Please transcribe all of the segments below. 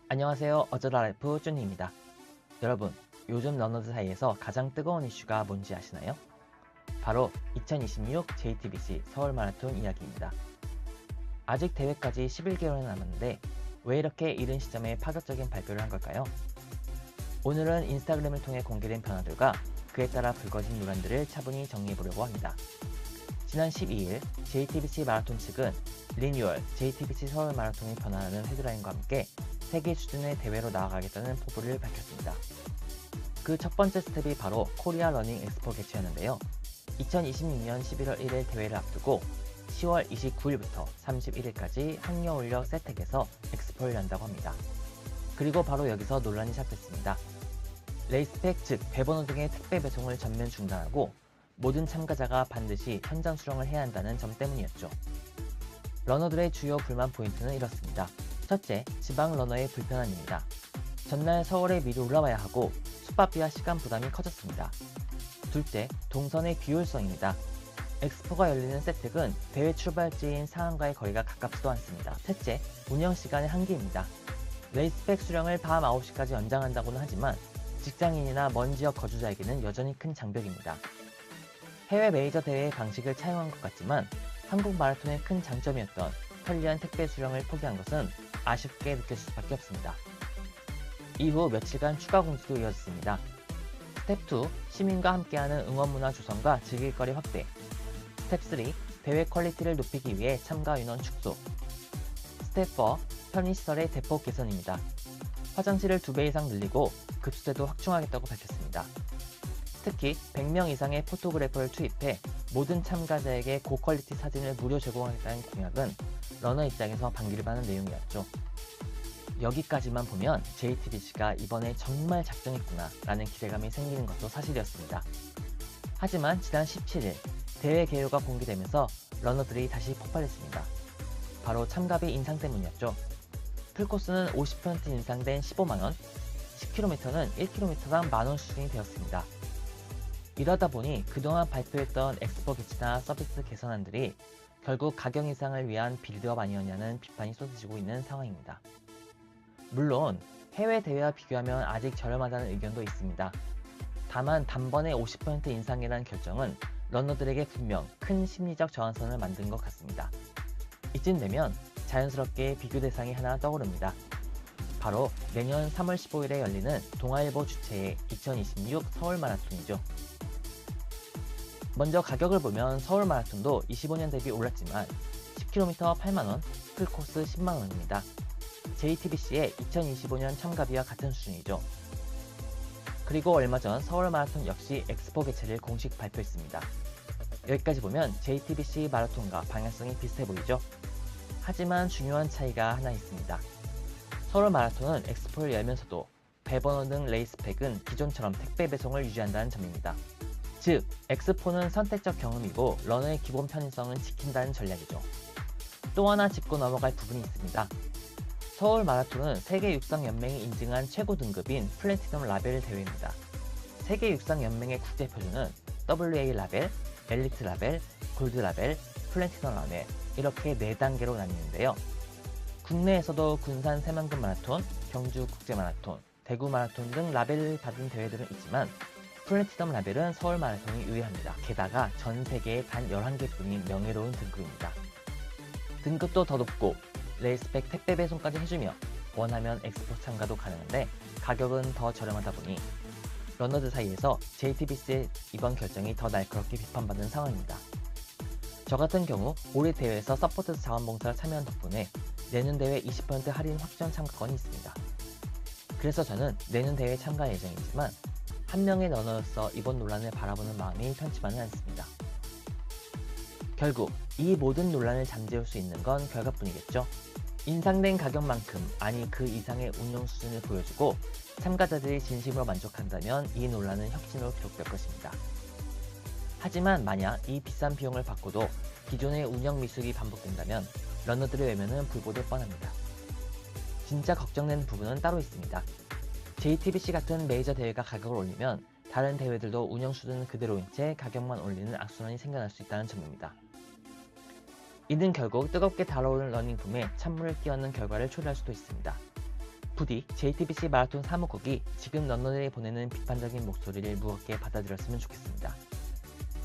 안녕하세요. 어쩌다라이프 쭈니입니다. 여러분, 요즘 러너들 사이에서 가장 뜨거운 이슈가 뭔지 아시나요? 바로 2026 JTBC 서울 마라톤 이야기입니다. 아직 대회까지 11개월이 남았는데 왜 이렇게 이른 시점에 파격적인 발표를 한 걸까요? 오늘은 인스타그램을 통해 공개된 변화들과 그에 따라 불거진 논란들을 차분히 정리해보려고 합니다. 지난 12일 JTBC 마라톤 측은 리뉴얼 JTBC 서울 마라톤이 변화하는 헤드라인과 함께 세계 수준의 대회로 나아가겠다는 포부를 밝혔습니다. 그 첫 번째 스텝이 바로 코리아 러닝 엑스포 개최였는데요. 2026년 11월 1일 대회를 앞두고 10월 29일부터 31일까지 항려울역 세택에서 엑스포를 연다고 합니다. 그리고 바로 여기서 논란이 시작됐습니다. 레이스팩 즉 배번호 등의 택배 배송을 전면 중단하고 모든 참가자가 반드시 현장 수령을 해야 한다는 점 때문이었죠. 러너들의 주요 불만 포인트는 이렇습니다. 첫째, 지방 러너의 불편함입니다. 전날 서울에 미리 올라와야 하고 숙박비와 시간 부담이 커졌습니다. 둘째, 동선의 비효율성입니다. 엑스포가 열리는 세택은 대회 출발지인 상암과의 거리가 가깝지도 않습니다. 셋째, 운영 시간의 한계입니다. 레이스팩 수령을 밤 9시까지 연장한다고는 하지만 직장인이나 먼 지역 거주자에게는 여전히 큰 장벽입니다. 해외 메이저 대회의 방식을 차용한 것 같지만 한국 마라톤의 큰 장점이었던 편리한 택배 수령을 포기한 것은 아쉽게 느껴질 수밖에 없습니다. 이후 며칠간 추가 공지도 이어졌습니다. 스텝 2, 시민과 함께하는 응원문화 조성과 즐길거리 확대. 스텝 3, 대회 퀄리티를 높이기 위해 참가 인원 축소. 스텝 4, 편의시설의 대폭 개선입니다. 화장실을 2배 이상 늘리고 급수대도 확충하겠다고 밝혔습니다. 특히 100명 이상의 포토그래퍼를 투입해 모든 참가자에게 고퀄리티 사진을 무료 제공하겠다는 공약은 러너 입장에서 반기를 받는 내용이었죠. 여기까지만 보면 JTBC가 이번에 정말 작정했구나 라는 기대감이 생기는 것도 사실이었습니다. 하지만 지난 17일 대회 개요가 공개되면서 러너들이 다시 폭발했습니다. 바로 참가비 인상 때문이었죠. 풀코스는 50% 인상된 15만원, 10km는 1km당 만원 수준이 되었습니다. 이러다 보니 그동안 발표했던 엑스포 개최나 서비스 개선안들이 결국 가격 인상을 위한 빌드업 아니었냐는 비판이 쏟아지고 있는 상황입니다. 물론 해외 대회와 비교하면 아직 저렴하다는 의견도 있습니다. 다만 단번에 50% 인상이라는 결정은 러너들에게 분명 큰 심리적 저항선을 만든 것 같습니다. 이쯤 되면 자연스럽게 비교 대상이 하나 떠오릅니다. 바로 내년 3월 15일에 열리는 동아일보 주최의 2026 서울 마라톤이죠. 먼저 가격을 보면 서울 마라톤도 25년 대비 올랐지만 10km 8만원, 풀코스 10만원입니다. JTBC의 2025년 참가비와 같은 수준이죠. 그리고 얼마 전 서울 마라톤 역시 엑스포 개최를 공식 발표했습니다. 여기까지 보면 JTBC 마라톤과 방향성이 비슷해 보이죠? 하지만 중요한 차이가 하나 있습니다. 서울 마라톤은 엑스포를 열면서도 배번호 등 레이스팩은 기존처럼 택배 배송을 유지한다는 점입니다. 즉, 엑스포는 선택적 경험이고 러너의 기본 편의성은 지킨다는 전략이죠. 또 하나 짚고 넘어갈 부분이 있습니다. 서울 마라톤은 세계 육상 연맹이 인증한 최고 등급인 플래티넘 라벨 대회입니다. 세계 육상 연맹의 국제 표준은 WA 라벨, 엘리트 라벨, 골드 라벨, 플래티넘 라벨 이렇게 4단계로 나뉘는데요. 국내에서도 군산 새만금 마라톤, 경주 국제 마라톤, 대구 마라톤 등 라벨을 받은 대회들은 있지만 플래티넘 라벨은 서울 마라톤이 유일합니다. 게다가 전 세계에 단 11개뿐인 명예로운 등급입니다. 등급도 더 높고 레이스팩 택배 배송까지 해주며 원하면 엑스포 참가도 가능한데 가격은 더 저렴하다 보니 러너들 사이에서 JTBC의 이번 결정이 더 날카롭게 비판받는 상황입니다. 저 같은 경우 올해 대회에서 서포트 자원봉사를 참여한 덕분에 내년 대회 20% 할인 확정 참가권이 있습니다. 그래서 저는 내년 대회에 참가 예정이지만 한 명의 러너로서 이번 논란을 바라보는 마음이 편치만은 않습니다. 결국 이 모든 논란을 잠재울 수 있는 건 결과뿐이겠죠. 인상된 가격만큼 아니 그 이상의 운영 수준을 보여주고 참가자들이 진심으로 만족한다면 이 논란은 혁신으로 기록될 것입니다. 하지만 만약 이 비싼 비용을 받고도 기존의 운영 미숙이 반복된다면 러너들의 외면은 불보듯 뻔합니다. 진짜 걱정되는 부분은 따로 있습니다. JTBC 같은 메이저 대회가 가격을 올리면 다른 대회들도 운영 수준은 그대로인 채 가격만 올리는 악순환이 생겨날 수 있다는 점입니다. 이는 결국 뜨겁게 달아오른 러닝붐에 찬물을 끼얹는 결과를 초래할 수도 있습니다. 부디 JTBC 마라톤 사무국이 지금 런너들이 보내는 비판적인 목소리를 무겁게 받아들였으면 좋겠습니다.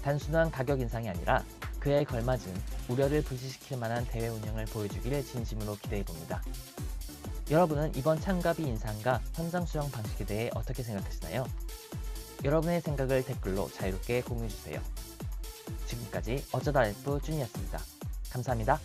단순한 가격 인상이 아니라 그에 걸맞은 우려를 불식시킬 만한 대회 운영을 보여주기를 진심으로 기대해봅니다. 여러분은 이번 참가비 인상과 현장 수령 방식에 대해 어떻게 생각하시나요? 여러분의 생각을 댓글로 자유롭게 공유해주세요. 지금까지 어쩌다 F 준이었습니다. 감사합니다.